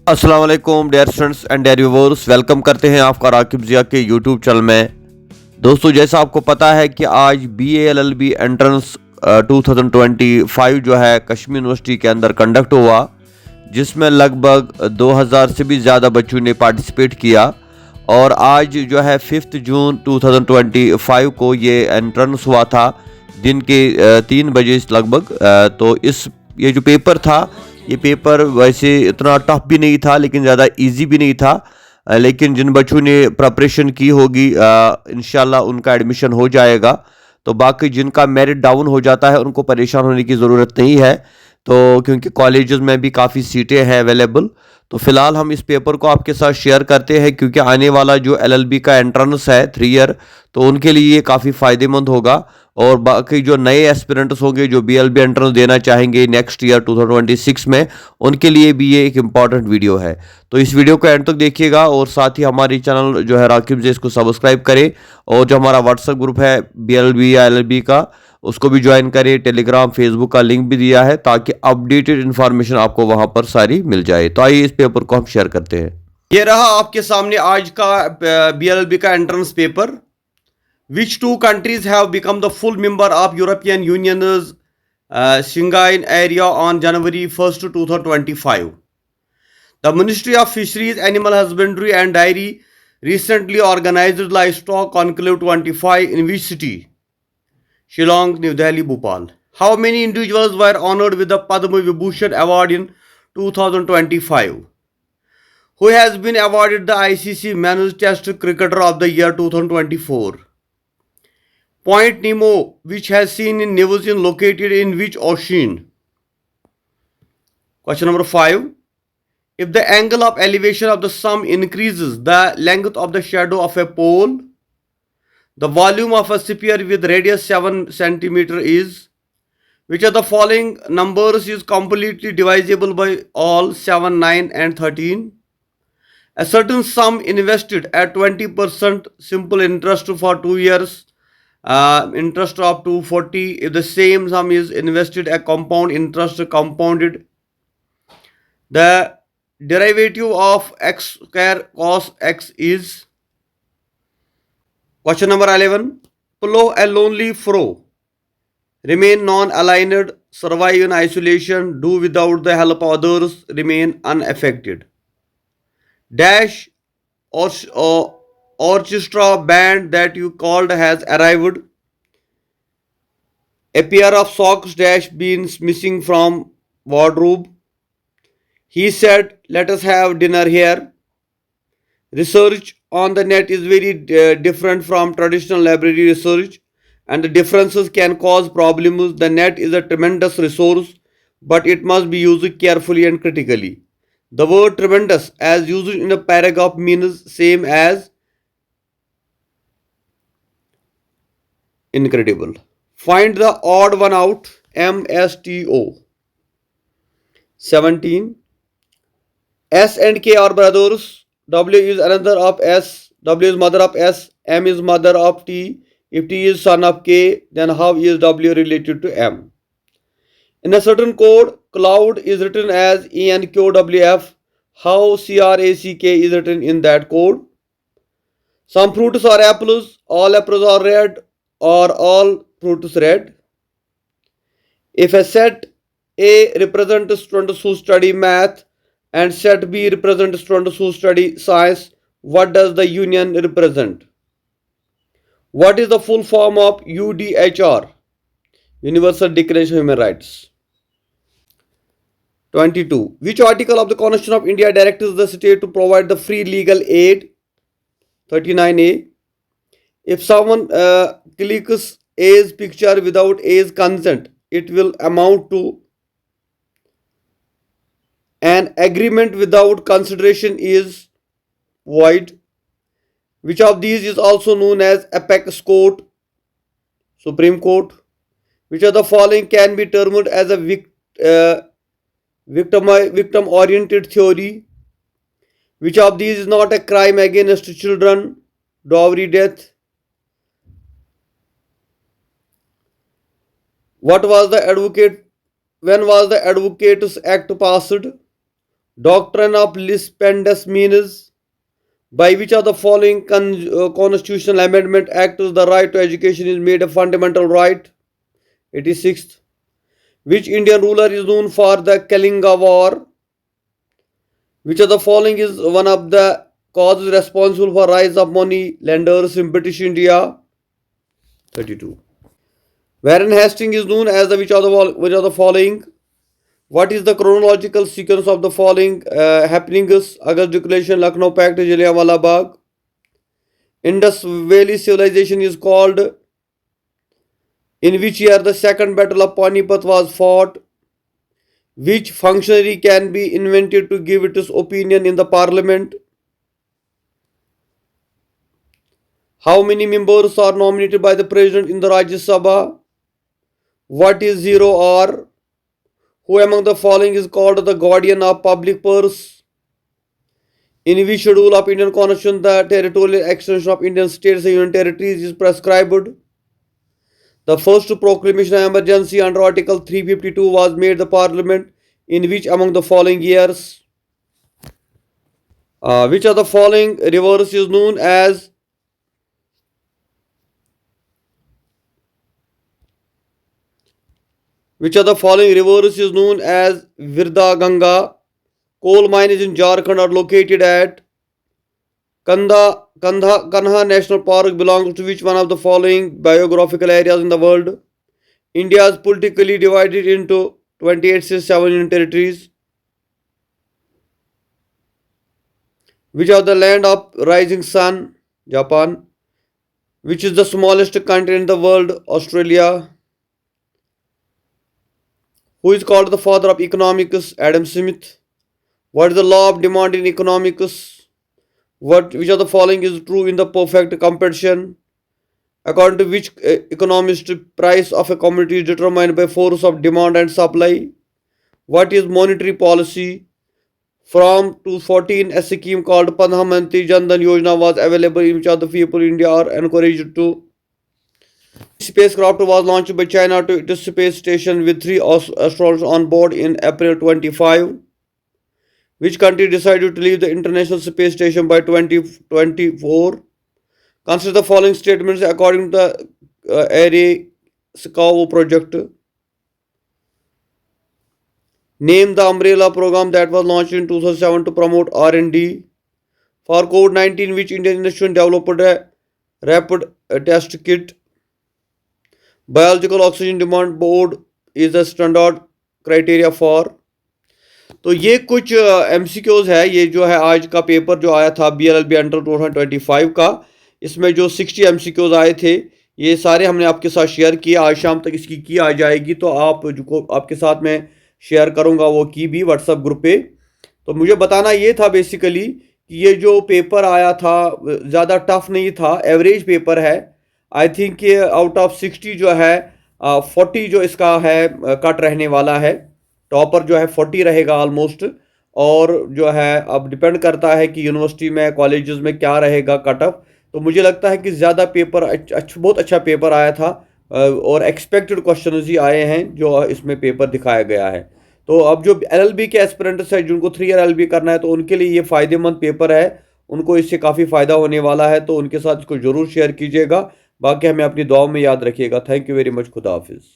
अस्सलाम वालेकुम dear students and dear viewers, welcome करते हैं आपका राकिब ज़िया के यूट्यूब चैनल में। दोस्तों, जैसा आपको पता है कि आज BA-LLB एंट्रेंस 2025 जो है कश्मीर यूनिवर्सिटी के अंदर कंडक्ट हुआ, जिसमें लगभग 2000 से भी ज़्यादा बच्चों ने पार्टिसिपेट किया। और आज जो है 5 जून 2025 को ये एंट्रेंस हुआ था दिन के 3 बजे लगभग। तो ये जो पेपर था, ये पेपर वैसे इतना टफ भी नहीं था लेकिन ज़्यादा इजी भी नहीं था। लेकिन जिन बच्चों ने प्रिपरेशन की होगी इंशाल्लाह उनका एडमिशन हो जाएगा। तो बाकी जिनका मेरिट डाउन हो जाता है उनको परेशान होने की ज़रूरत नहीं है, तो क्योंकि कॉलेजेस में भी काफ़ी सीटें हैं अवेलेबल। तो फिलहाल हम इस पेपर को आपके साथ शेयर करते हैं, क्योंकि आने वाला जो LLB का एंट्रेंस है 3 ईयर, तो उनके लिए ये काफ़ी फ़ायदेमंद होगा। और बाकी जो नए एस्पिरेंट्स होंगे जो BLB एंट्रेंस देना चाहेंगे नेक्स्ट ईयर 2026 में, उनके लिए भी ये एक इम्पॉर्टेंट वीडियो है। तो इस वीडियो को एंड तक देखिएगा और साथ ही हमारी चैनल जो है राकिब जी, इसको सब्सक्राइब करें। और जो हमारा व्हाट्सएप ग्रुप है BLB या LLB का, उसको भी ज्वाइन करें। टेलीग्राम, फेसबुक का लिंक भी दिया है ताकि अपडेटेड इन्फॉर्मेशन आपको वहां पर सारी मिल जाए। तो आइए इस पेपर को हम शेयर करते हैं। ये रहा आपके सामने आज का BLB का entrance paper. Which two countries have become the full member of European Union's Schengen area on January 1st, 2025? The Ministry of Fisheries, Animal Husbandry and Dairy recently organized Livestock Conclave 25 in which city? Shillong, New Delhi, Bhopal. How many individuals were honored with the Padma Vibhushan Award in 2025? Who has been awarded the ICC Men's Test Cricketer of the Year 2024? Point Nemo, which has seen in Nevusian, located in which ocean? Question number 5. If the angle of elevation of the sun increases the length of the shadow of a pole, the volume of a sphere with radius 7 centimeter is? Which of the following numbers is completely divisible by all 7, 9 and 13? A certain sum invested at 20% simple interest for 2 years, interest of 240. If the same sum is invested at compound interest compounded, the derivative of x square cos x is? Question number 11. Plough a lonely furrow, remain non-aligned, survive in isolation, do without the help of others, remain unaffected. Dash or orchestra band that you called has arrived. A pair of socks dash been missing from wardrobe. He said, "Let us have dinner here." Research on the net is very different from traditional library research, and the differences can cause problems. The net is a tremendous resource, but it must be used carefully and critically. The word tremendous, as used in a paragraph, means same as incredible. Find the odd one out. MSTO. 17. S and K are brothers. W is another of S. W is mother of S. M is mother of T. If T is son of K, then how is W related to M? In a certain code, cloud is written as ENQWF. How CRACK is written in that code? Some fruits are apples. All apples are red, or all fruits red. If a set A represents students who study math and set B represents students who study science, what does the union represent? What is the full form of UDHR? Universal Declaration of Human Rights. 22. Which article of the Constitution of India directs the state to provide the free legal aid? 39A. If someone clicks A's picture without A's consent, it will amount to an agreement without consideration is void. Which of these is also known as apex court, Supreme Court? Which of the following can be termed as a victim-oriented theory? Which of these is not a crime against children? Dowry death. When was the Advocates Act passed? Doctrine of Lispendus means by which of the following constitutional amendment acts the right to education is made a fundamental right. 86th. Which Indian ruler is known for the Kalinga War? Which of the following is one of the causes responsible for rise of money lenders in British India? 32. Warren Hastings is known as the which of the following? What is the chronological sequence of the following happenings? August Declaration, Lucknow Pact, Jallianwala Bagh. Indus Valley Civilization is called. In which year the second battle of Panipat was fought? Which functionary can be invented to give its opinion in the parliament? How many members are nominated by the president in the Rajya Sabha? What is zero R? Who among the following is called the guardian of public purse? In which schedule of Indian Constitution the territorial extension of Indian states and union territories is prescribed? The first proclamation of emergency under Article 352 was made the Parliament in which among the following years? Which of the following rivers is known as Virda Ganga? Coal mines in Jharkhand are located at Kanha National Park belongs to which one of the following biographical areas in the world? India is politically divided into 28 states, 7 union territories. Which of the land of rising sun? Japan. Which is the smallest country in the world? Australia. Who is called the father of economics? Adam Smith. What is the law of demand in economics? Which of the following is true in the perfect competition? According to which economist, price of a commodity is determined by force of demand and supply? What is monetary policy? From 2014, a scheme called Pradhan Mantri Jan Dhan Yojana was available in which of the people in India are encouraged to. Spacecraft was launched by China to its space station with 3 astronauts on board in April 25. Which country decided to leave the International Space Station by 2024? Consider the following statements according to the Array SCAO project. Name the umbrella program that was launched in 2007 to promote R&D. For COVID-19, which Indian institution developed a rapid test kit? Biological oxygen demand board is the standard criteria for. तो ये कुछ MCQs है, ये जो है आज का paper जो आया था BLLB अंडर 2025 का, इसमें जो 60 MCQs आए थे ये सारे हमने आपके साथ शेयर किए। आज शाम तक इसकी की आ जाएगी, तो आप जो आपके साथ में शेयर करूंगा वो की भी व्हाट्सएप ग्रुप पे। तो मुझे बताना ये था बेसिकली कि ये जो पेपर आया था ज़्यादा टफ नहीं था, एवरेज पेपर है। आई थिंक ये आउट ऑफ 60 जो है 40 जो इसका है कट रहने वाला है। टॉपर जो है 40 रहेगा ऑलमोस्ट, और जो है अब डिपेंड करता है कि यूनिवर्सिटी में कॉलेजेस में क्या रहेगा कट ऑफ। तो मुझे लगता है कि ज़्यादा पेपर बहुत अच्छा पेपर आया था और एक्सपेक्टेड क्वेश्चन ही आए हैं जो इसमें पेपर दिखाया गया है। तो अब जो LLB के एस्पिरेंट्स हैं जिनको 3 ईयर LLB करना है तो उनके लिए ये फ़ायदेमंद पेपर है, उनको इससे काफ़ी फ़ायदा होने वाला है। तो उनके साथ इसको ज़रूर शेयर कीजिएगा। बाकी हमें अपनी दुआओं में याद रखिएगा। Thank you very much. खुदा हाफिज़।